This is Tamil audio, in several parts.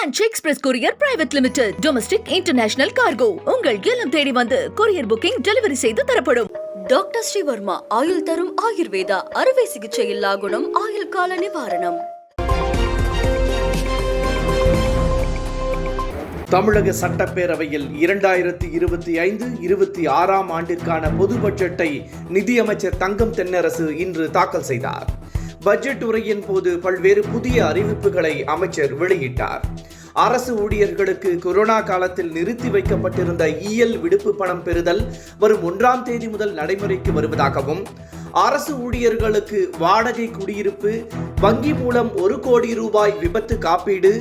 Ranch Express Courier Private Limited. Domestic International Cargo. உங்கள் இல்லம் தேடி வந்து courier booking delivery செய்து தரப்படும். டாக்டர் ஸ்ரீவர்மா ஆயுள் தரும் ஆயுர்வேதா அறுவை சிகிச்சை இல்லா குணம் ஆயுள் கால நிவாரணம். தமிழக சட்டப்பேரவையில் 2025-26 ஆண்டிற்கான பொது பட்ஜெட்டை நிதியமைச்சர் தங்கம் தென்னரசு இன்று தாக்கல் செய்தார். பட்ஜெட் உரையின் போது பல்வேறு புதிய அறிவிப்புகளை அமைச்சர் வெளியிட்டார். அரசு ஊழியர்களுக்கு கொரோனா காலத்தில் நிறுத்தி வைக்கப்பட்டிருந்த இஎல் விடுப்பு பணம் பெறுதல் வரும் 1ஆம் தேதி முதல் நடைமுறைக்கு வருவதாகவும், அரசு ஊழியர்களுக்கு வாடகை குடியிருப்பு, வங்கி மூலம் 1 கோடி ரூபாய் விபத்து காப்பீடு,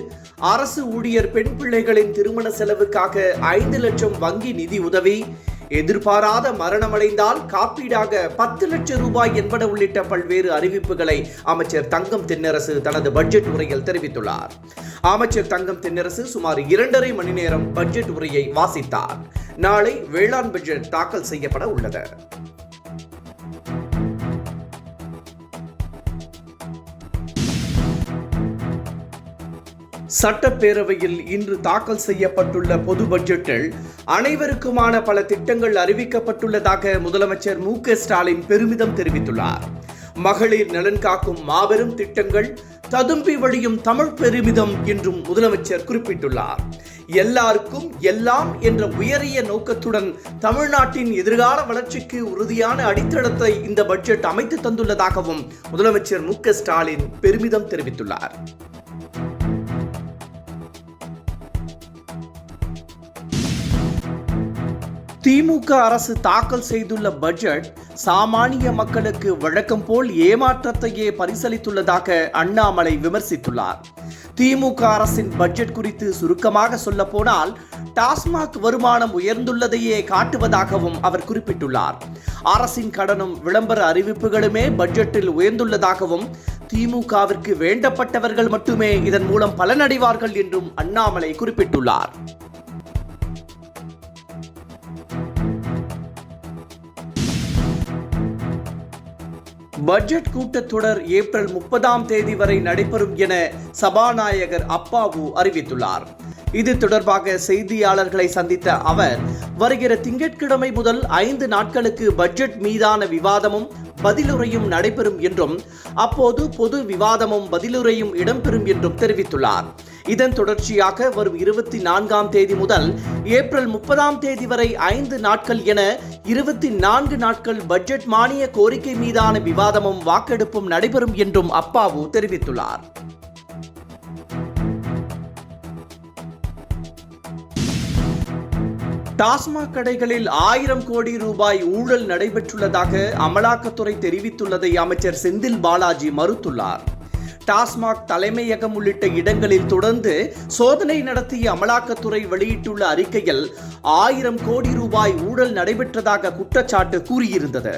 அரசு ஊழியர் பெண் பிள்ளைகளின் திருமண செலவுக்காக 5 லட்சம் வங்கி நிதி உதவி, எதிர்பாராத மரணமடைந்தால் காப்பீடாக 10 லட்சம் ரூபாய் என்பன உள்ளிட்ட பல்வேறு அறிவிப்புகளை அமைச்சர் தங்கம் தென்னரசு தனது பட்ஜெட் உரையில் தெரிவித்துள்ளார். அமைச்சர் தங்கம் தென்னரசு சுமார் 2.5 மணி நேரம் பட்ஜெட் உரையை வாசித்தார். நாளை வேளாண் பட்ஜெட் தாக்கல் செய்யப்பட உள்ளது. சட்டப்பேரவையில் இன்று தாக்கல் செய்யப்பட்டுள்ள பொது பட்ஜெட்டில் அனைவருக்குமான பல திட்டங்கள் அறிவிக்கப்பட்டுள்ளதாக முதலமைச்சர் மு.க. ஸ்டாலின் பெருமிதம் தெரிவித்துள்ளார். மகளிர் நலன் காக்கும் மாபெரும் திட்டங்கள், ததும்பி வழியும் தமிழ் பெருமிதம் என்றும் முதலமைச்சர் குறிப்பிட்டுள்ளார். எல்லாருக்கும் எல்லாம் என்ற உயரிய நோக்கத்துடன் தமிழ்நாட்டின் எதிர்கால வளர்ச்சிக்கு உறுதியான அடித்தளத்தை இந்த பட்ஜெட் அமைத்து தந்துள்ளதாகவும் முதலமைச்சர் மு.க. ஸ்டாலின் பெருமிதம் தெரிவித்துள்ளார். திமுக அரசு தாக்கல் செய்துள்ள பட்ஜெட் சாமானிய மக்களுக்கு வழக்கம் போல் ஏமாற்றத்தையே பரிசளித்துள்ளதாக அண்ணாமலை விமர்சித்துள்ளார். திமுக அரசின் பட்ஜெட் குறித்து சுருக்கமாக சொல்ல போனால் டாஸ்மாக் வருமானம் உயர்ந்துள்ளதையே காட்டுவதாகவும் அவர் குறிப்பிட்டுள்ளார். அரசின் கடனும் விளம்பர அறிவிப்புகளுமே பட்ஜெட்டில் உயர்ந்துள்ளதாகவும், திமுகவிற்கு வேண்டப்பட்டவர்கள் மட்டுமே இதன் மூலம் பலனடைவார்கள் என்றும் அண்ணாமலை குறிப்பிட்டுள்ளார். பட்ஜெட் கூட்டத்தொடர் ஏப்ரல் 30ஆம் தேதி வரை நடைபெறும் என சபாநாயகர் அப்பாவு அறிவித்துள்ளார். இது தொடர்பாக செய்தியாளர்களை சந்தித்த அவர், வருகிற திங்கட்கிழமை முதல் 5 நாட்களுக்கு பட்ஜெட் மீதான விவாதமும் பதிலுரையும் நடைபெறும் என்றும், அப்போது பொது விவாதமும் பதிலுரையும் இடம்பெறும் என்றும் தெரிவித்துள்ளார். இதன் தொடர்ச்சியாக வரும் 24ஆம் தேதி முதல் ஏப்ரல் 30ஆம் தேதி வரை 5 நாட்கள் என 24 நாட்கள் பட்ஜெட் மானிய கோரிக்கை மீதான விவாதமும் வாக்கெடுப்பும் நடைபெறும் என்றும் அப்பாவு தெரிவித்துள்ளார். டாஸ்மாக் கடைகளில் 1000 கோடி ரூபாய் ஊழல் நடைபெற்றுள்ளதாக அமலாக்கத்துறை தெரிவித்துள்ளதை அமைச்சர் செந்தில் பாலாஜி மறுத்துள்ளார். டாஸ்மாக் தலைமையகம் உள்ளிட்ட இடங்களில் தொடர்ந்து சோதனை நடத்திய அமலாக்கத்துறை வெளியிட்டுள்ள அறிக்கையில் 1000 கோடி ரூபாய் ஊழல் நடைபெற்றதாக குற்றச்சாட்டு கூறியிருந்தது.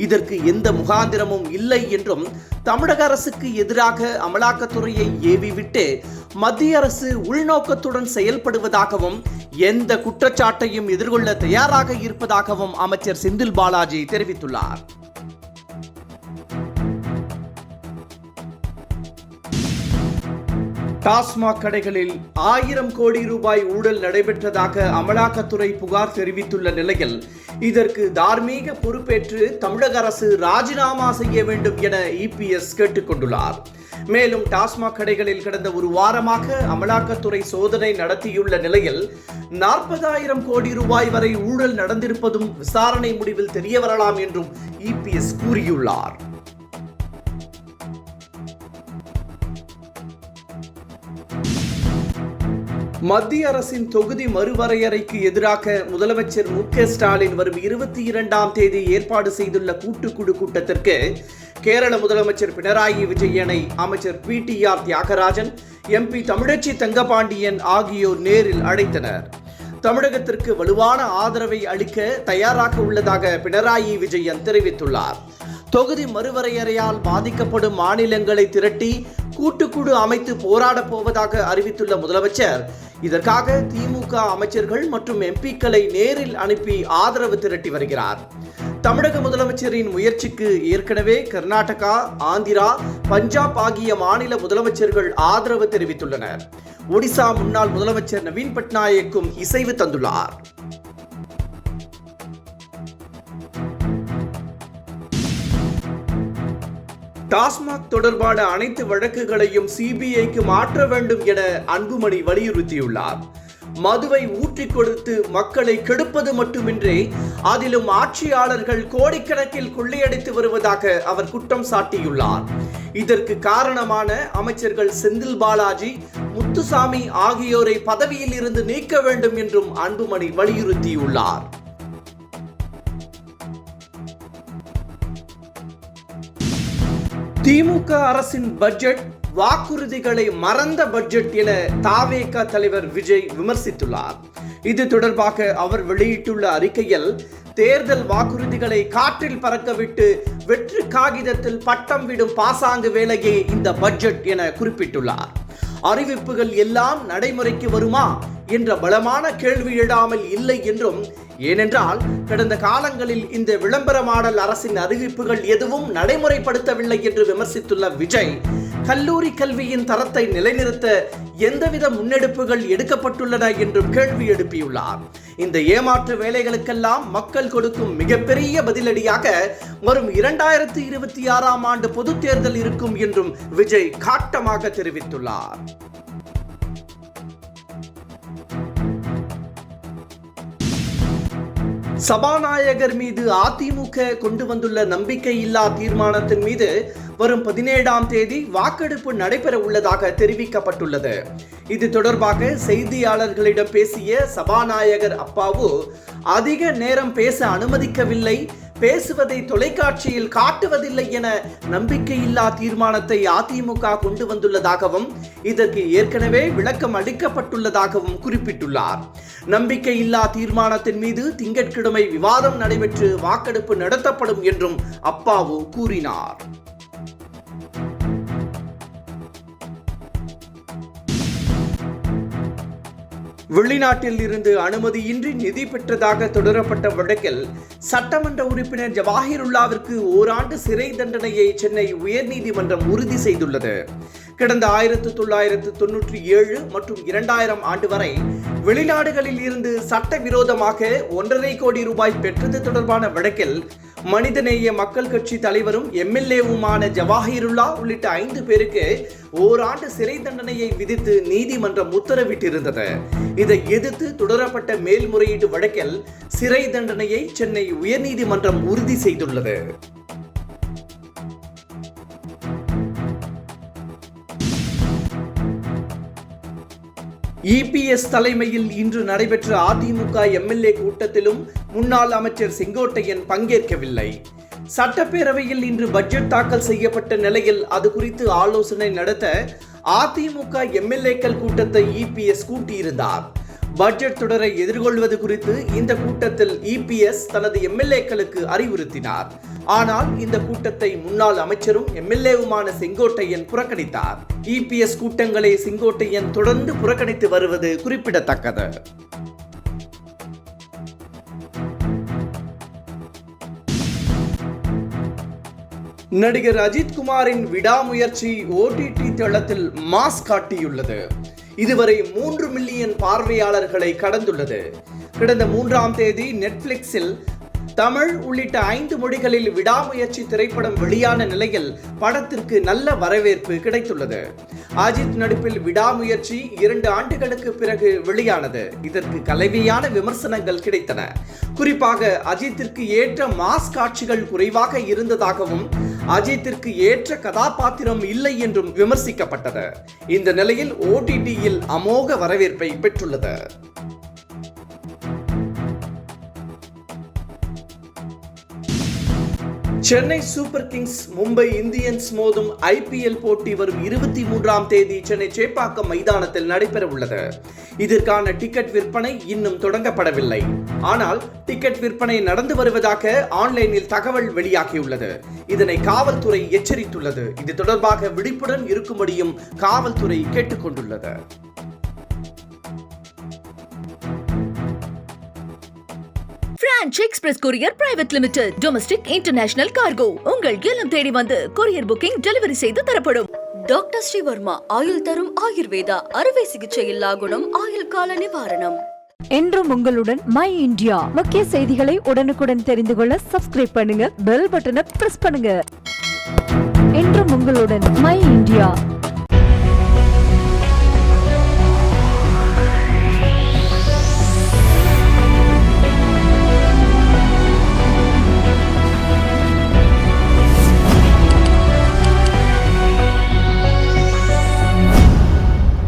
இதற்கு எந்த முகாந்திரமும் இல்லை என்றும், தமிழக அரசுக்கு எதிராக அமலாக்கத்துறையை ஏவிவிட்டு மத்திய அரசு உள்நோக்கத்துடன் செயல்படுவதாகவும், எந்த குற்றச்சாட்டையும் எதிர்கொள்ள தயாராக இருப்பதாகவும் அமைச்சர் செந்தில் பாலாஜி தெரிவித்துள்ளார். டாஸ்மாக் கடைகளில் 1000 கோடி ரூபாய் ஊழல் நடைபெற்றதாக அமலாக்கத்துறை புகார் தெரிவித்துள்ள நிலையில், இதற்கு தார்மீக பொறுப்பேற்று தமிழக அரசு ராஜினாமா செய்ய வேண்டும் என இபிஎஸ் கேட்டுக்கொண்டுள்ளார். மேலும் டாஸ்மாக் கடைகளில் கடந்த ஒரு வாரமாக அமலாக்கத்துறை சோதனை நடத்தியுள்ள நிலையில் 40,000 கோடி ரூபாய் வரை ஊழல் நடந்திருப்பதும் விசாரணை முடிவில் தெரியவரலாம் என்றும் இபிஎஸ் கூறியுள்ளார். மத்திய அரசின் தொகுதி மறுவரையறைக்கு எதிராக முதலமைச்சர் மு.க. ஸ்டாலின் வரும் 22ஆம் தேதி ஏற்பாடு செய்துள்ள கூட்டுக்குழு கூட்டத்திற்கு கேரள முதலமைச்சர் பினராயி விஜயனை அமைச்சர் PTR தியாகராஜன், MP தமிழச்சி தங்கபாண்டியன் ஆகியோர் நேரில் அழைத்தனர். தமிழகத்திற்கு வலுவான ஆதரவை அளிக்க தயாராக உள்ளதாக பினராயி விஜயன் தெரிவித்துள்ளார். தொகுதி மறுவரையறையால் பாதிக்கப்படும் மாநிலங்களை திரட்டி கூட்டுக்குழு அமைத்து போராடப் போவதாக அறிவித்துள்ள முதலமைச்சர் இதற்காக திமுக அமைச்சர்கள் மற்றும் எம்பிக்களை நேரில் அனுப்பி ஆதரவு திரட்டி வருகிறார். தமிழக முதலமைச்சரின் முயற்சிக்கு ஏற்கனவே கர்நாடகா, ஆந்திரா, பஞ்சாப் ஆகிய மாநில முதலமைச்சர்கள் ஆதரவு தெரிவித்துள்ளனர். ஒடிசா முன்னாள் முதலமைச்சர் நவீன் பட்நாயக்கும் இசைவு தந்துள்ளார். டாஸ்மாக் தொடர்பான அனைத்து வழக்குகளையும் சிபிஐக்கு மாற்ற வேண்டும் என அன்புமணி வலியுறுத்தியுள்ளார். மதுவை ஊற்றிக் கொடுத்து மக்களை கெடுப்பது மட்டுமின்றி அதிலும் ஆட்சியாளர்கள் கோடிக்கணக்கில் கொள்ளையடித்து வருவதாக அவர் குற்றம் சாட்டியுள்ளார். இதற்கு காரணமான அமைச்சர்கள் செந்தில் பாலாஜி, முத்துசாமி ஆகியோரை பதவியில் இருந்து நீக்க வேண்டும் என்றும் அன்புமணி வலியுறுத்தியுள்ளார். திமுக அரசின் பட்ஜெட் வாக்குறுதிகளை மறந்த பட்ஜெட் என தாவேக தலைவர் விஜய் விமர்சித்துள்ளார். இது தொடர்பாக அவர் வெளியிட்டுள்ள அறிக்கையில் தேர்தல் வாக்குறுதிகளை காற்றில் பறக்கவிட்டு வெற்று காகிதத்தில் பட்டம் விடும் பாசாங்கு வேலையே இந்த பட்ஜெட் என குறிப்பிட்டுள்ளார். அறிவிப்புகள் எல்லாம் நடைமுறைக்கு வருமா என்ற பலமான கேள்வி எழாமல் இல்லை என்றும், ஏனென்றால் கடந்த காலங்களில் இந்த விளம்பர மாடல் அரசின் அறிவிப்புகள் எதுவும் நடைமுறைப்படுத்தவில்லை என்று விமர்சித்துள்ள விஜய், கல்லூரி கல்வியின் தரத்தை நிலைநிறுத்த எந்தவித முன்னெடுப்புகள் எடுக்கப்பட்டுள்ளன என்றும் கேள்வி எழுப்பியுள்ளார். இந்த ஏமாற்று வேலைகளுக்கெல்லாம் மக்கள் கொடுக்கும் மிகப்பெரிய பதிலடியாக வரும் 2026ஆம் ஆண்டு பொதுத் தேர்தல் இருக்கும் என்றும் விஜய் காட்டமாக தெரிவித்துள்ளார். சபாநாயகர் மீது அதிமுக கொண்டு வந்துள்ள நம்பிக்கையில்லா தீர்மானத்தின் மீது வரும் 17ஆம் தேதி வாக்கெடுப்பு நடைபெற உள்ளதாக தெரிவிக்கப்பட்டுள்ளது. இது தொடர்பாக செய்தியாளர்களிடம் பேசிய சபாநாயகர் அப்பாவு, அதிக நேரம் பேச அனுமதிக்கவில்லை, பேசுவதை தொலைக்காட்சியில் காட்டுவதில்லை என நம்பிக்கையில்லா தீர்மானத்தை அதிமுக கொண்டு வந்துள்ளதாகவும் இதற்கு ஏற்கனவே விளக்கம் அளிக்கப்பட்டுள்ளதாகவும் குறிப்பிட்டுள்ளார். நம்பிக்கையில்லா தீர்மானத்தின் மீது திங்கட்கிழமை விவாதம் நடைபெற்று வாக்கெடுப்பு நடத்தப்படும் என்றும் அப்பாவு கூறினார். வெளிநாட்டில் இருந்து அனுமதியின்றி நிதி பெற்றதாக தொடரப்பட்ட வழக்கில் சட்டமன்ற உறுப்பினர் ஜவாஹிருல்லாவிற்கு ஓராண்டு சிறை தண்டனையை சென்னை உயர்நீதிமன்றம் உறுதி செய்துள்ளது. கடந்த 1997 மற்றும் 2000 ஆண்டு வரை வெளிநாடுகளில் இருந்து சட்டவிரோதமாக 1.5 கோடி ரூபாய் பெற்றது தொடர்பான வழக்கில் மனிதநேய மக்கள் கட்சி தலைவரும் எம்எல்ஏவுமான ஜவாஹிருல்லா உள்ளிட்ட 5 பேருக்கு ஓராண்டு சிறை தண்டனையை விதித்து நீதிமன்றம் உத்தரவிட்டிருந்தது. இதை எதிர்த்து தொடரப்பட்ட மேல்முறையீட்டு வழக்கில் சிறை தண்டனையை சென்னை உயர்நீதிமன்றம் உறுதி செய்துள்ளது. இபிஎஸ் தலைமையில் இன்று நடைபெற்ற அதிமுக எம்எல்ஏ கூட்டத்திலும் முன்னாள் அமைச்சர் செங்கோட்டையன் பங்கேற்கவில்லை. சட்டப்பேரவையில் இன்று பட்ஜெட் தாக்கல் செய்யப்பட்ட நிலையில் அது குறித்து ஆலோசனை நடத்த அதிமுக எம்எல்ஏக்கள் கூட்டத்தை இபிஎஸ் கூட்டியிருந்தார். பட்ஜெட் தொடரை எதிர்கொள்வது குறித்து இந்த கூட்டத்தில் இபிஎஸ் தனது எம்எல்ஏக்களுக்கு அறிவுறுத்தினார். ஆனால் இந்த கூட்டத்தை முன்னாள் அமைச்சரும் எம்எல்ஏவுமான செங்கோட்டையன் புறக்கணித்தார். இபிஎஸ் கூட்டங்களை செங்கோட்டையன் தொடர்ந்து புறக்கணித்து வருவது குறிப்பிடத்தக்கது. நடிகர் அஜித் குமாரின் விடாமுயற்சி ஓடிடி தளத்தில் மாஸ் காட்டியுள்ளது. இதுவரை 3 மில்லியன் பார்வையாளர்களை கடந்துள்ளது. கடந்த 3ஆம் தேதி நெட்ஃபிளிக்ஸில் தமிழ் உள்ளிட்ட 5 மொழிகளில் விடாமுயற்சி திரைப்படம் வெளியான நிலையில் படத்திற்கு நல்ல வரவேற்பு கிடைத்துள்ளது. அஜித் நடிப்பில் விடாமுயற்சி 2 ஆண்டுகளுக்கு பிறகு வெளியானது. இதற்கு கலவையான விமர்சனங்கள் கிடைத்தன. குறிப்பாக அஜித்திற்கு ஏற்ற மாஸ் காட்சிகள் குறைவாக இருந்ததாகவும் அஜித்திற்கு ஏற்ற கதாபாத்திரம் இல்லை என்றும் விமர்சிக்கப்பட்டது. இந்த நிலையில் ஓடிடியில் அமோக வரவேற்பை பெற்றுள்ளது. Chennai super Kings Mumbai Indians மோதும் IPL போட்டி வரும் 23ஆம் தேதி சென்னை சேப்பாக்கம் மைதானத்தில் நடைபெற உள்ளது. இதற்கான டிக்கெட் விற்பனை இன்னும் தொடங்கப்படவில்லை. ஆனால் டிக்கெட் விற்பனை நடந்து வருவதாக ஆன்லைனில் தகவல் வெளியாகியுள்ளது. இதனை காவல்துறை எச்சரித்துள்ளது. இது தொடர்பாக விழிப்புடன் இருக்கும்படியும் காவல்துறை கேட்டுக்கொண்டுள்ளது. Branch express courier private limited domestic international cargo உங்கள் இல்லம் தேடி வந்து கொரியர் புக்கிங் டெலிவரி செய்து தரப்படும். டாக்டர் ஸ்ரீவர்மா ஆயுள் தரும் ஆயுர்வேதா அறுவை சிகிச்சை இல்லா குணம் ஆயுள் கால நிவாரணம். என்றும் உங்களுடன் மை இந்தியா. முக்கிய செய்திகளை உடனுக்குடன் தெரிந்து கொள்ள சப்ஸ்கிரைப் பண்ணுங்க, பெல் பட்டனை பிரஸ் பண்ணுங்க. என்றும் உங்களுடன் மை இந்தியா.